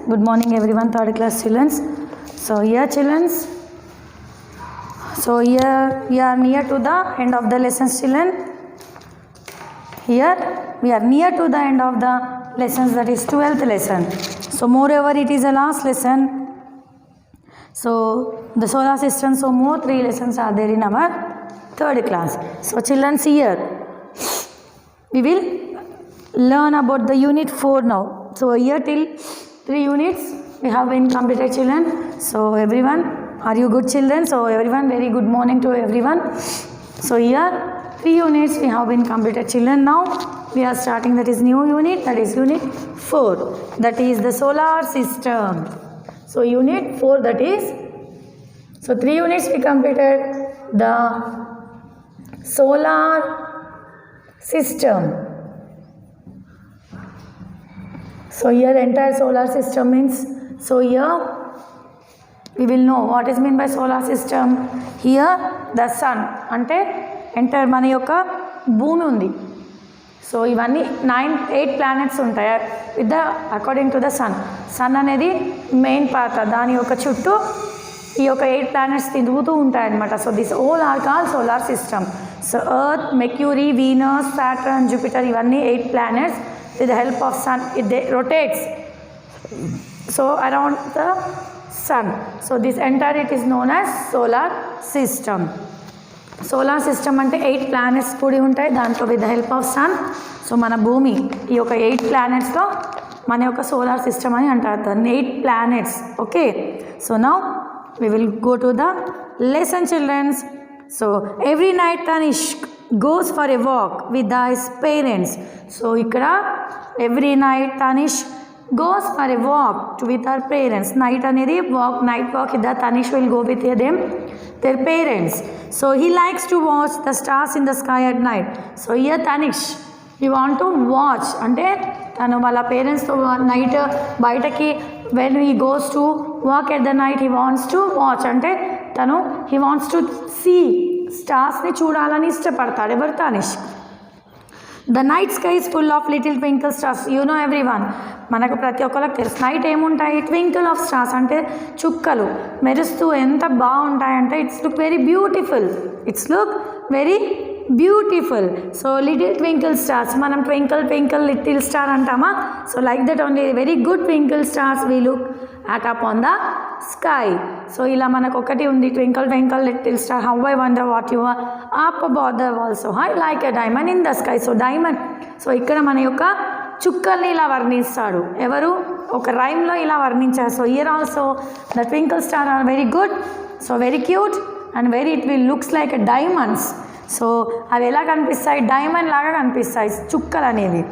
Good morning everyone, third class children. So here children, so here we are near to the end of the lessons children. Here we are near to the end of the lessons, that is 12th lesson. So moreover it is a last lesson. So the solar system, so more 3 lessons are there in our third class. So children, here we will learn about the unit 4 now. So here till 3 units we have been completed children. So everyone, are you good children? So everyone, very good morning to everyone. So here 3 units we have been completed children. Now we are starting, that is new unit, that is unit 4, that is the solar system. So unit 4, that is, so 3 units we completed the solar system. So here entire solar system means, so here we will know what is meant by solar system. Here the sun, ante entire మన యొక్క భూమి ఉంది. So ఇవన్నీ 8 planets ఉంటాయి with the according to the sun అనేది main part, దాని యొక్క చుట్టూ ఈ యొక్క 8 ప్లానెట్స్ తిరుగుతూ ఉంటాయి అన్నమాట. So this all are call solar system. So earth, Mercury, Venus, Saturn, Jupiter, ఇవన్నీ 8 planets. With the help of sun, it rotates so around the sun. So this entire it is known as solar system. Solar system ante 8 planets kudi untayi danto with the help of sun. So mana bhumi ee oka 8 planets lo mana yoka solar system ani antaru, 8 planets. Okay, so now we will go to the lesson children. So every night Tanishq goes for a walk with his parents. So ikkada every night Tanish goes for a walk with her parents. Night anedi walk, night walk, ida Tanish will go with them, their parents. So he likes to watch the stars in the sky at night. So here Tanish, he want to watch, ante tanu wala parents to night baitaki when he goes to walk at the night, he wants to watch, ante tanu he wants to see stars ni చూడాలని ఇష్టపడతాడు. ఎవరు? Tanishq. The night sky is full of little twinkle stars. You know everyone, మనకు ప్రతి ఒక్కరికి తెలుసు night ఏముంటాయి, twinkle of stars అంటే చుక్కలు మెరుస్తూ ఎంత బాగుంటాయంటే it's look very beautiful, it's look very beautiful. So little twinkle stars, మనం ట్వింకిల్ ట్వింకిల్ లిటిల్ స్టార్ అంటామా? So like that only very good twinkle stars we look at upon the sky. So ఇలా మనకు ఒకటి ఉంది, twinkle twinkle little star, how I wonder what you are up above the world, so high like a diamond in the sky. So diamond, so ఇక్కడ మన యొక్క చుక్కల్ని ఇలా వర్ణిస్తాడు. ఎవరు? ఒక రైమ్లో ఇలా వర్ణించారు. So here also the twinkle star are very good, so very cute and very it will looks like a diamonds. So అవి ఎలా కనిపిస్తాయి? డైమండ్ లాగా కనిపిస్తాయి చుక్కలు అనేవి.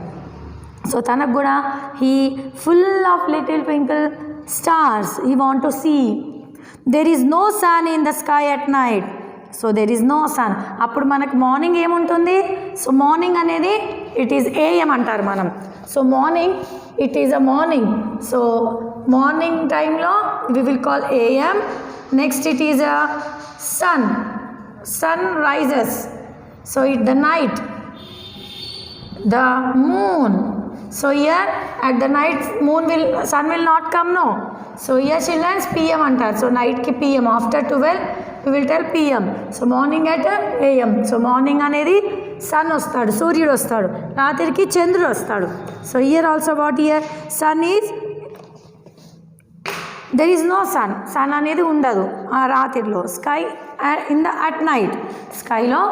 సో తనకు కూడా he full of little twinkle stars he want to see. There is no sun in the sky at night. So there is no sun. అప్పుడు మనకు మార్నింగ్ ఏముంటుంది? సో మార్నింగ్ అనేది ఇట్ ఈస్ AM అంటారు మనం. So morning it is a morning. So morning టైంలో we will call AM. Next it is a sun rises. So it the night, the moon. So here at the night sun will not come, no. So here children PM antar. So night ki PM, after 12 we will tell PM. So morning at AM. So morning anedi sun ostadu, suryudu ostadu, ratriki chandrudu ostadu. So here also what here sun is, there is no sun anedi undadu aa ratirlo. Sky in the at night, sky lo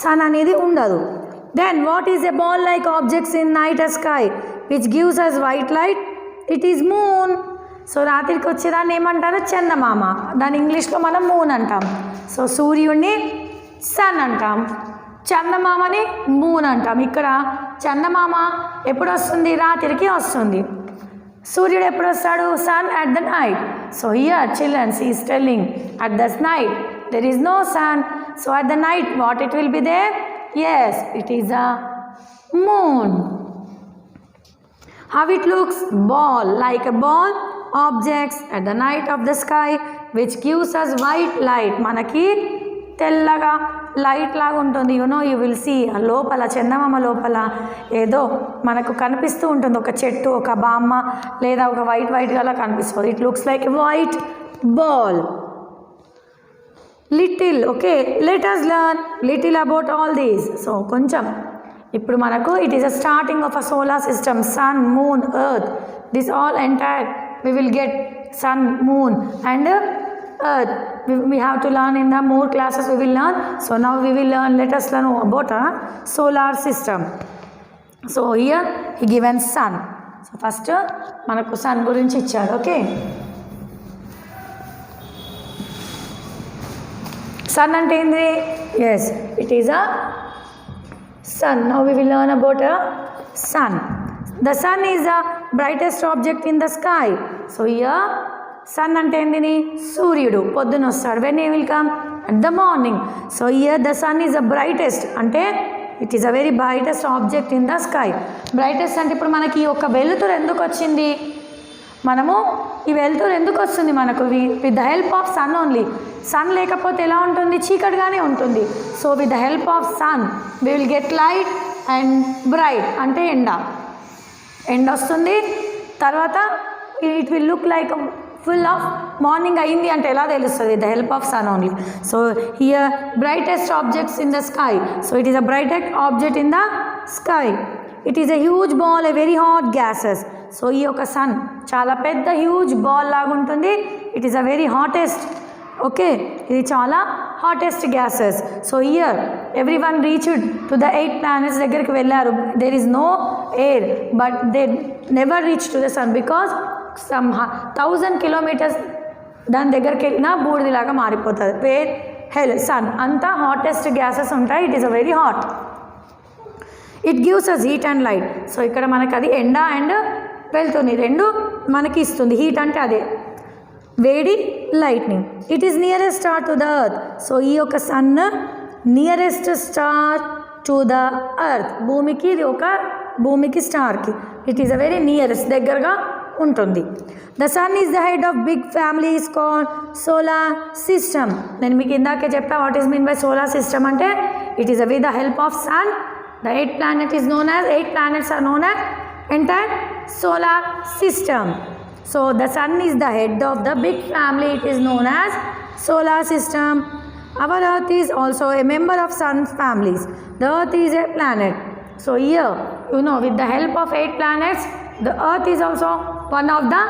sun anedi undadu. Then what is a ball like objects in night sky which gives us white light? It is moon. So రాత్రికి వచ్చేదాన్ని ఏమంటారు? చందమామ. దాని ఇంగ్లీష్లో మనం moon అంటాం. So సూర్యుడిని sun అంటాం, చందమామని moon అంటాం. ఇక్కడ చందమామ ఎప్పుడు వస్తుంది? రాత్రికి వస్తుంది. సూర్యుడు ఎప్పుడు వస్తాడు? Sun at the night. So here childrens he is telling at the night there is no sun. So at the night what it will be there? Yes, it is a moon. How it looks? Ball, like a ball objects at the night of the sky which gives us white light. మనకి తెల్లగా light లాగా ఉంటుంది. You will see లోపల చందమామ లోపల ఏదో మనకు కనిపిస్తూ ఉంటుంది, ఒక చెట్టు, ఒక బామ్మ లేదా ఒక వైట్ గలా కనిపిస్తుంది. It looks like white ball. Little. Okay, let us learn little about all these. So కొంచెం ఇప్పుడు మనకు it is a starting of a solar system. Sun, moon, earth, this all entire we will get sun, moon and earth. We have to learn in the more classes we will learn. So now we will learn, let us learn about a solar system. So here he given sun. So first manaku sun gurinchi ichchadu. Okay, sun ante endi? Yes, it is a sun. Now we will learn about a sun. The sun is the brightest object in the sky. So here sun ante endini? Suryudu podduna vastadu. When he will come? At the morning. So here the sun is the brightest ante it is a very brightest object in the sky. Brightest ante ippudu manaki oka veluturu enduku vachindi? మనము ఈ వెలుతురు ఎందుకు వస్తుంది మనకు? With the help of sun only. Sun లేకపోతే ఎలా ఉంటుంది? చీకటిగానే ఉంటుంది. So with the help of sun we will get light and bright అంటే ఎండ వస్తుంది. తర్వాత it will look like full of morning అయింది అంటే ఎలా తెలుస్తుంది? The help of sun only. So here brightest objects in the sky. So it is a brightest object in the sky. It is a huge ball, a very hot gases. So ఈ యొక్క sun చాలా పెద్ద huge ball లాగా ఉంటుంది. It is a very hottest. Okay, ఇది చాలా hottest gases. So here every one reached to the 8 planets దగ్గరికి వెళ్ళారు. There is no air but they never reach to the sun because some 1000 kilometers దాని దగ్గరికి వెళ్ళినా బూడిదిలాగా మారిపోతుంది. వేర్ హెల్ సన్ అంతా హాటెస్ట్ గ్యాసెస్ ఉంటాయి. It is a very hot. It gives us heat and light. So ఇక్కడ మనకి అది ఎండ అండ్ వెళ్తుంది రెండు మనకి ఇస్తుంది. హీట్ అంటే అదే వేడి, లైట్ని. It is nearest star to the earth. So ఈ యొక్క sun nearest star to the earth, భూమికి ఇది ఒక భూమికి స్టార్కి it is a very nearest, దగ్గరగా ఉంటుంది. The sun is the head of big families called solar system. నేను మీకు ఇందాకే చెప్పా what is mean by solar system అంటే it is with the help of sun the 8 planets are known as entire solar system. So the sun is the head of the big family. It is known as solar system. Our earth is also a member of sun's families. The earth is a planet. So here with the help of 8 planets the earth is also one of the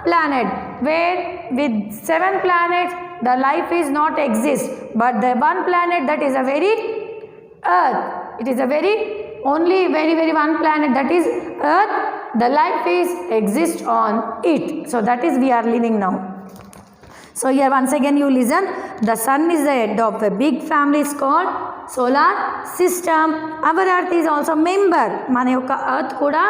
planet, where with 7 planets the life is not exist, but the one planet that is a very earth, it is a very one planet, that is earth, the life is exist on it. So that is we are living now. So here once again you listen. The sun is the head of a big family is called solar system. Our earth is also member. మన యొక్క earth కూడా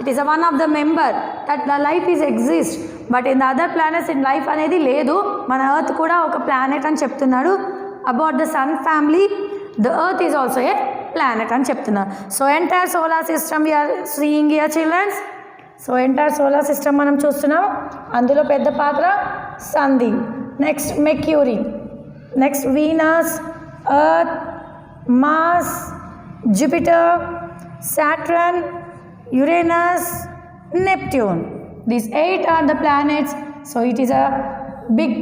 it is a one of the member that the life is exist, but in the other planets in life అనేది లేదు. మన earth కూడా ఒక planet అని చెప్తున్నాడు. About the sun family the earth is also a planet అని చెప్తున్నారు. So entire solar system we are seeing here childrens. So entire solar system మనం చూస్తున్నాం. అందులో పెద్ద పాత్ర సన్ది. Next Mercury, next Venus, Earth, Mars, Jupiter, Saturn, Uranus, Neptune. These 8 are the planets. So it is a big,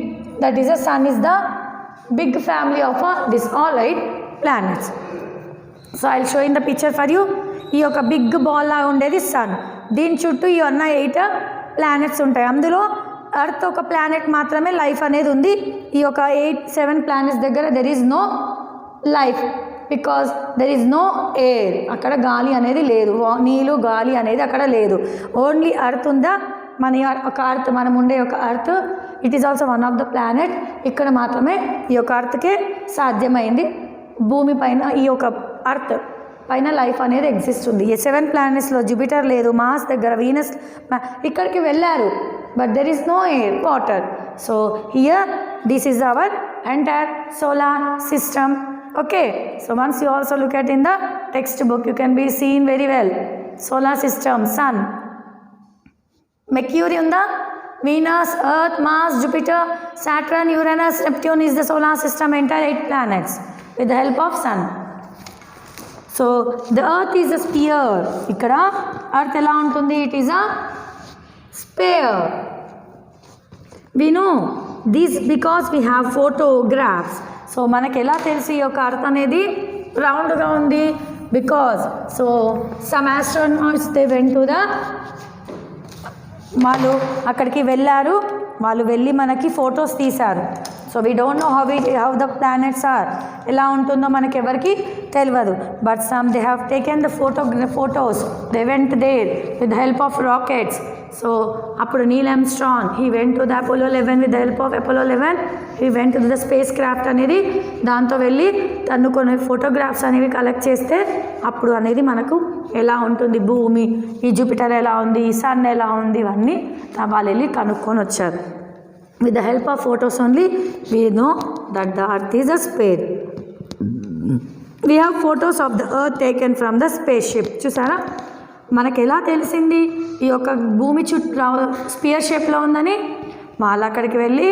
that is a sun is the big family of this all 8 planets. So I show in the picture for you. ఈ యొక్క big ball లాగా ఉండేది sun. దీని చుట్టూ ఈ ఉన్న 8 planets ఉంటాయి. అందులో ఎర్త్ ఒక ప్లానెట్ మాత్రమే లైఫ్ అనేది ఉంది. ఈ యొక్క 7 planets దగ్గర there is no life because there is no air. అక్కడ గాలి అనేది లేదు, నీళ్ళు గాలి అనేది అక్కడ లేదు. ఓన్లీ ఎర్త్ ఉందా? మన ఒక ఎర్త్, మనం ఉండే ఒక earth it is also one of the planet. ఇక్కడ మాత్రమే ఈ యొక్క ఎర్త్కే సాధ్యమైంది. భూమి పైన ఈ యొక్క ఎర్త్ పైన లైఫ్ అనేది ఎగ్జిస్ట్ ఉంది. ఈ 7 planetsలో జూపిటర్ లేదు, మార్స్ దగ్గర, వీనస్ ఇక్కడికి వెళ్ళారు, but there is no air, water. So here this is our entire solar system. Okay, so once you also look at in the text book you can be seen very well. Solar system, sun, Mercury ఉందా, Venus, Earth, Mars, Jupiter, Saturn, Uranus, Neptune is the solar system, entire 8 planets. with the help of sun. So the earth is a sphere. ఇక్కడ earth ఎలా ఉంటుంది? It is a sphere. We know this because we have photographs. So మనకి ఎలా తెలిసి ఈ యొక్క earth అనేది రౌండ్గా ఉంది? Because so some astronauts they went to the వాళ్ళు అక్కడికి వెళ్ళారు, వాళ్ళు వెళ్ళి మనకి ఫొటోస్ తీశారు. So we don't know how the planets are, ఎలా ఉంటుందో మనకి ఎవరికి తెలియదు. But some they have taken the photos, they went there with the help of rockets. So అప్పుడు Neil Armstrong he went to the Apollo 11 with the help of Apollo 11 he went to the space craft అనేది, దాంతో వెళ్ళి తను కొన్ని photographs అనేవి collect చేస్తే అప్పుడు అనేది మనకు ఎలా ఉంటుంది భూమి, ఈ జూపిటర్ ఎలా ఉంది, ఈ సన్ ఎలా ఉంది, ఇవన్నీ వాళ్ళు వెళ్ళి కనుక్కొని వచ్చారు. With the help of photos only we know that the earth is a sphere. We have photos of the earth taken from the spaceship. చూసారా మనకు ఎలా తెలిసింది ఈ యొక్క భూమి చుట్టూ స్పియర్ షేప్లో ఉందని? వాళ్ళు అక్కడికి వెళ్ళి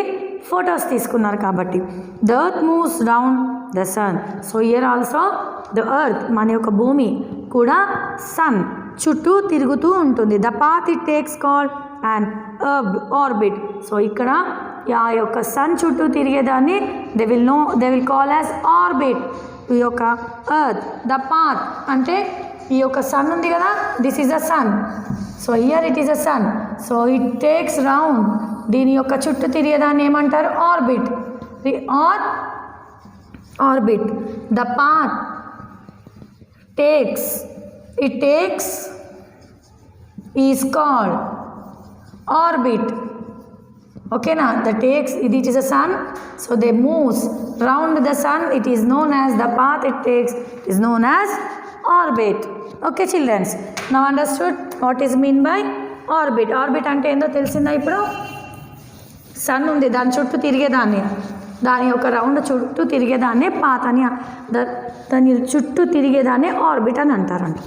ఫొటోస్ తీసుకున్నారు కాబట్టి. The earth moves round the sun. So here also the earth మన యొక్క భూమి కూడా సన్ చుట్టూ తిరుగుతూ ఉంటుంది. The path it takes called and orbit. So ఇక్కడ ఆ యొక్క సన్ చుట్టూ తిరిగేదాన్ని they will call as orbit. ఈ యొక్క ఎర్త్ ద పాత్ అంటే ఈ యొక్క సన్ ఉంది కదా, this is a son. So here it is a sun. So it takes round, దీని యొక్క చుట్టూ తిరిగేదాన్ని ఏమంటారు? Orbit. Orbit. The path takes is called orbit. Okay na, the takes it is a sun, so they moves round the sun, it is known as the path it takes is known as orbit. Okay children, now understood what is mean by orbit. Orbit ante endo తెలిసిందా? ఇప్పుడు sun ఉంది, దాని చుట్టూ తిరిగేదాన్ని, దాని యొక్క round చుట్టూ తిరిగేదాన్ని path అని, దాని చుట్టూ తిరిగేదాన్ని ఆర్బిట్ అని అంటారంట.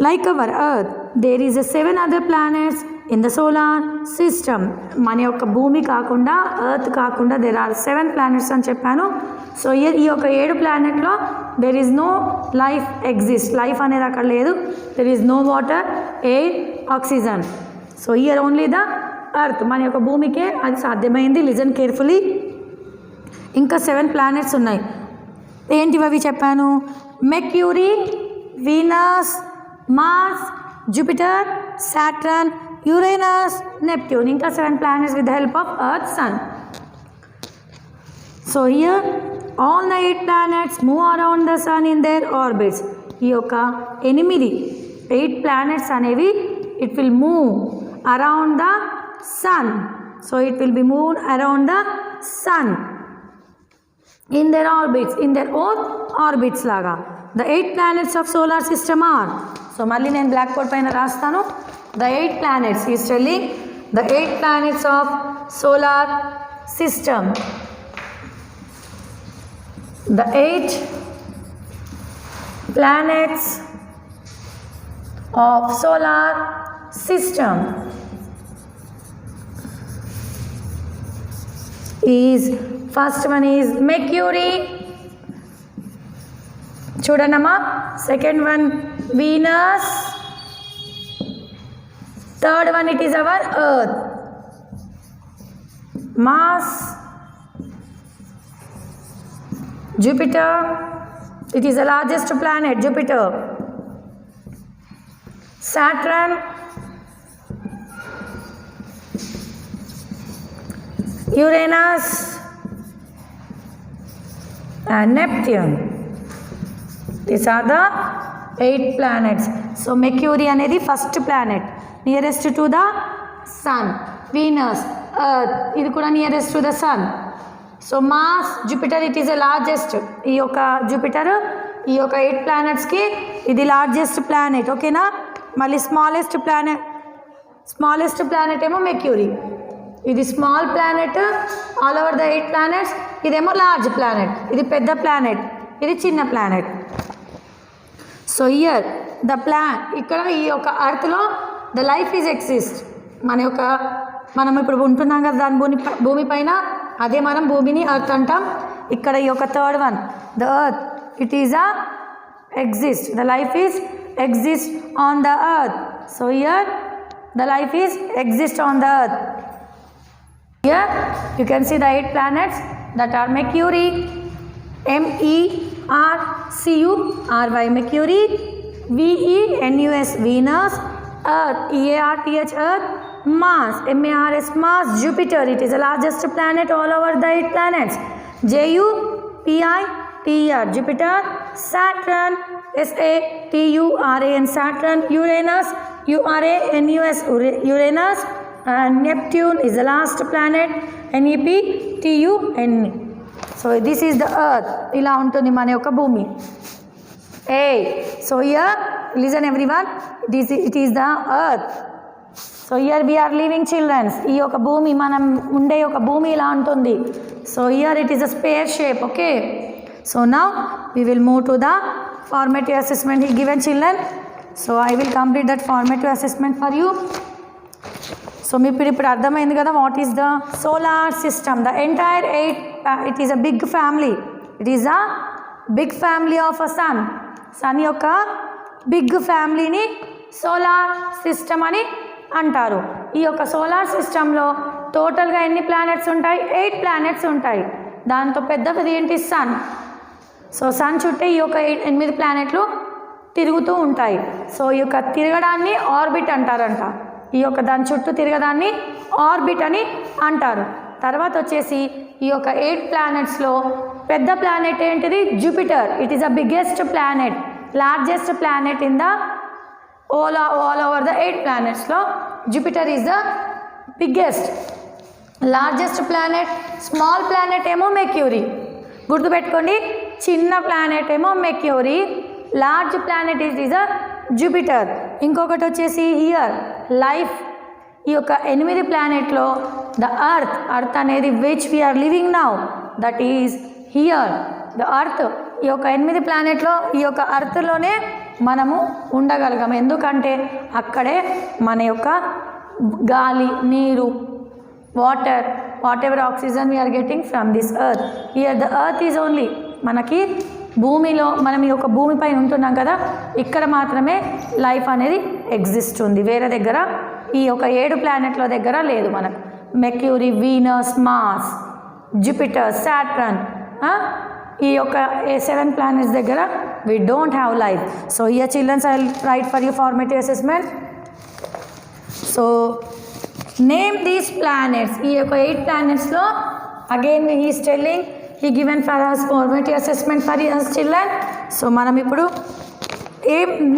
Like our earth, there is a 7 other planets in the solar system. మన యొక్క భూమి కాకుండా, ఎర్త్ కాకుండా there are 7 planets అని చెప్పాను. సో ఈ యొక్క 7 ప్లానెట్లో there is no life exist. Life అనేది అక్కడ లేదు. there is no water, air, oxygen. So here only the earth. మన యొక్క భూమికే అది సాధ్యమైంది. Listen carefully. ఇంకా 7 ప్లానెట్స్ ఉన్నాయి. ఏంటివి అవి చెప్పాను? Mercury, Venus, Mars, Jupiter, Saturn, Uranus, Neptune. Inka 7 planets with the help of Earth, Sun. So here all the 8 planets move around the Sun in their orbits. ఈ యొక్క 8 planets అనేవి it will move around the Sun. So it will be moved around the Sun in their orbits, in their own orbits laga. The 8 planets of solar system are. So మళ్ళీ నేను black board పైన రాస్తాను. The 8 planets is telling the 8 planets of solar system. The 8 planets of solar system is first one is Mercury. చూడనమ్మా. Second one Venus. Third one it is our Earth. Mars, Jupiter, it is the largest planet, Jupiter. Saturn, Uranus and Neptune. These are the 8 planets. So Mercury అనేది first planet, nearest to the sun. Venus, earth, ఇది కూడా nearest to the sun. So Mars, Jupiter it is the largest. ఈ యొక్క Jupiter ఈ యొక్క 8 ప్లానెట్స్కి ఇది largest planet. ఓకేనా. మళ్ళీ స్మాలెస్ట్ ప్లానెట్ ఏమో మెర్క్యూరీ. ఇది small planet all over the 8 planets. ఇదేమో లార్జ్ ప్లానెట్, ఇది పెద్ద ప్లానెట్, ఇది చిన్న ప్లానెట్. సో హియర్ ద ఇక్కడ ఈ యొక్క అర్త్లో ద లైఫ్ ఈజ్ ఎగ్జిస్ట్. మనం ఇప్పుడు ఉంటున్నాం కదా దాని భూమి పైన, అదే మనం భూమిని అర్త్ అంటాం. ఇక్కడ ఈ యొక్క third one the earth it is a exist, the life is exist on the earth. So here the life is exist on the earth. Here you can see the 8 planets that are Mercury, MERCURY, Mercury, VENUS, Venus, Earth, EARTH, Earth, Mars, MARS, Mars, Jupiter, it is the largest planet all over the 8 planets, JUPITER, Jupiter, Saturn, SATURAN, Saturn, Uranus, URANUS, Uranus, and Neptune is the last planet, NEPTUN. So this is the earth. ఇలా ఉంటుంది మన యొక్క భూమి. So here listen everyone, it is the earth. So here we are living children. ఈ యొక్క భూమి మనం ఉండే యొక్క భూమి ఇలా ఉంటుంది. So here it is a sphere shape. Okay, so now we will move to the formative assessment he given children. So I will complete that formative assessment for you. So మీకు ఇప్పుడు అర్థమైంది కదా what is the solar system. The entire 8 it is a big family. It is a big family of a sun. Sun యొక్క big ఫ్యామిలీని solar system అని అంటారు. ఈ యొక్క సోలార్ సిస్టంలో టోటల్గా ఎన్ని ప్లానెట్స్ ఉంటాయి? 8 ప్లానెట్స్ ఉంటాయి. దాంతో పెద్దది ఏంటి? సన్. సో సన్ చుట్టే ఈ యొక్క 8 ప్లానెట్లు తిరుగుతూ ఉంటాయి. సో ఈ యొక్క తిరగడాన్ని ఆర్బిట్ అంటారంట. ఈ యొక్క దాని చుట్టూ తిరగడాన్ని ఆర్బిట్ అని అంటారు. తర్వాత వచ్చేసి ఈ యొక్క 8 ప్లానెట్స్లో పెద్ద ప్లానెట్ ఏంటిది? Jupiter. It is the biggest planet, largest planet in the all over the 8 planetsలో Jupiter is the biggest. Largest planet, small planet ఏమో మెర్క్యూరీ. గుర్తుపెట్టుకోండి, చిన్న ప్లానెట్ ఏమో Mercury, large planet is the Jupiter. ఇంకొకటి వచ్చేసి హియర్ లైఫ్. ఈ యొక్క 8 ప్లానెట్లో ద అర్త్ అనేది which we are living now, that is here the earth. ఈ యొక్క 8 ప్లానెట్లో ఈ యొక్క అర్త్లోనే మనము ఉండగలగం. ఎందుకంటే అక్కడే మన యొక్క గాలి, నీరు, water, whatever oxygen we are getting from this earth. Here the earth is only, మనకి భూమిలో మనం ఈ యొక్క భూమిపైన ఉంటున్నాం కదా, ఇక్కడ మాత్రమే లైఫ్ అనేది ఎగ్జిస్ట్ ఉంది. వేరే దగ్గర ఈ యొక్క 7 ప్లానెట్ల దగ్గర లేదు. మనకు Mercury, Venus, Mars, Jupiter, Saturn, ఈ యొక్క 7 ప్లానెట్స్ దగ్గర we don't have life. So here children, I will write for you formative assessment. So name these planets. ఈ యొక్క 8 planetsలో again he is telling, he given for us formative assessment for us children. So మనం ఇప్పుడు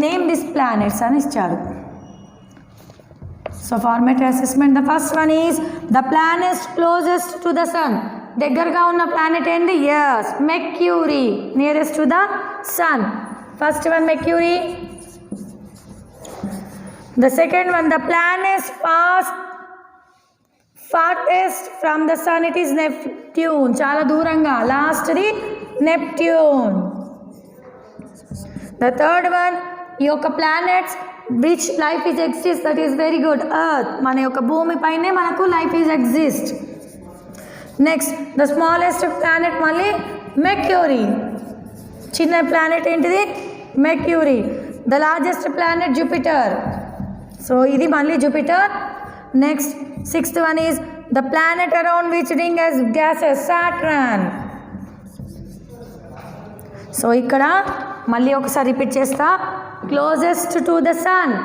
name these planets అని ఇచ్చారు. So formative assessment, the first one is the planet closest to the sun. దగ్గరగా ఉన్న planet ఏంటి? Yes, Mercury, nearest to the sun. First one Mercury. The second one the planet farthest from the sun, it is Neptune, చాలా దూరంగా, లాస్ట్ది Neptune. The third one ఈ యొక్క planets which life is exist, that is very good, earth. మన యొక్క భూమి పైనే మనకు life is exist. Next the smallest planet మళ్ళీ మెర్క్యూరీ. చిన్న ప్లానెట్ ఏంటిది? Mercury. The largest planet Jupiter. So ఇది మళ్ళీ Jupiter. Next 6th one is the planet around which ring has gases, Saturn. So ఇక్కడ మళ్ళీ ఒకసారి రిపీట్ చేస్తా. క్లోజెస్ట్ టు ద సన్,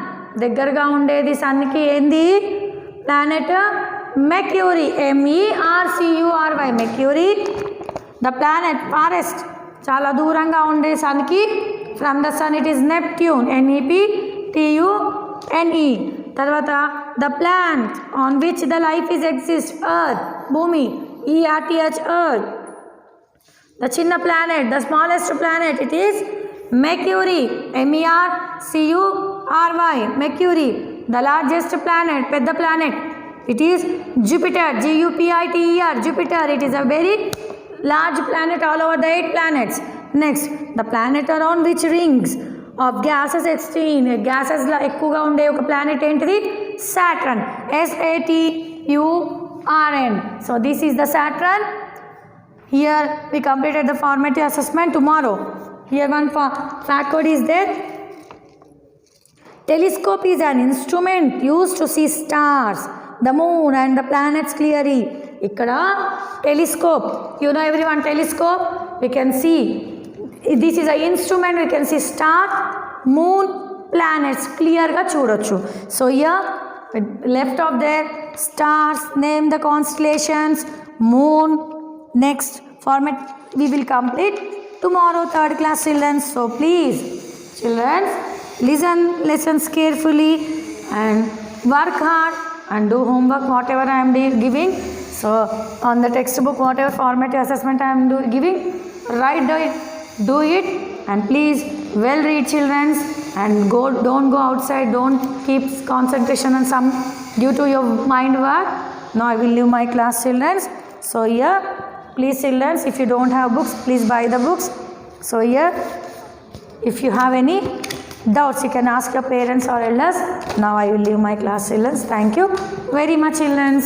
దగ్గరగా ఉండేది సన్కి ఏంది? Planet Mercury, MERCURY, Mercury. The planet forest, చాలా దూరంగా ఉండే సన్కి from the sun, it is Neptune, NEPTUNE. తర్వాత the planet on which the life is exist, earth, భూమి, EARTH, ఎర్త్. ద చిన్న planet, the smallest planet, it is Mercury, MERCURY, Mercury. The largest planet, పెద్ద planet, it is Jupiter, JUPITER, Jupiter. It is a very large planet all over the 8 planets. Next, the planet around which rings of gases extreme, gases la ఎక్కువగా ఉండే ఒక planet ఏంటిది? Saturn, SATURN. So this is the Saturn. Here we completed the formative assessment. Tomorrow, here one fact code is there. Telescope is an instrument used to see stars, the moon and the planets clearly. Ikkada telescope. You know everyone, telescope. We can see. This is an instrument. We can see star, moon, planets clear ga chudochu. So here left of there, stars, name the constellations, moon. Next format we will complete tomorrow, third class children. So please, children, listen lessons carefully and work hard and do homework whatever I am giving. So on the textbook, whatever formative assessment I am giving, do it, and please well read, children, and don't go outside, don't keep concentration on some due to your mind work. Now I will leave my class, children. So here, please children, if you don't have books, please buy the books. So here, if you have any doubts, you can ask your parents or elders. Now I will leave my class, children. Thank you very much, children.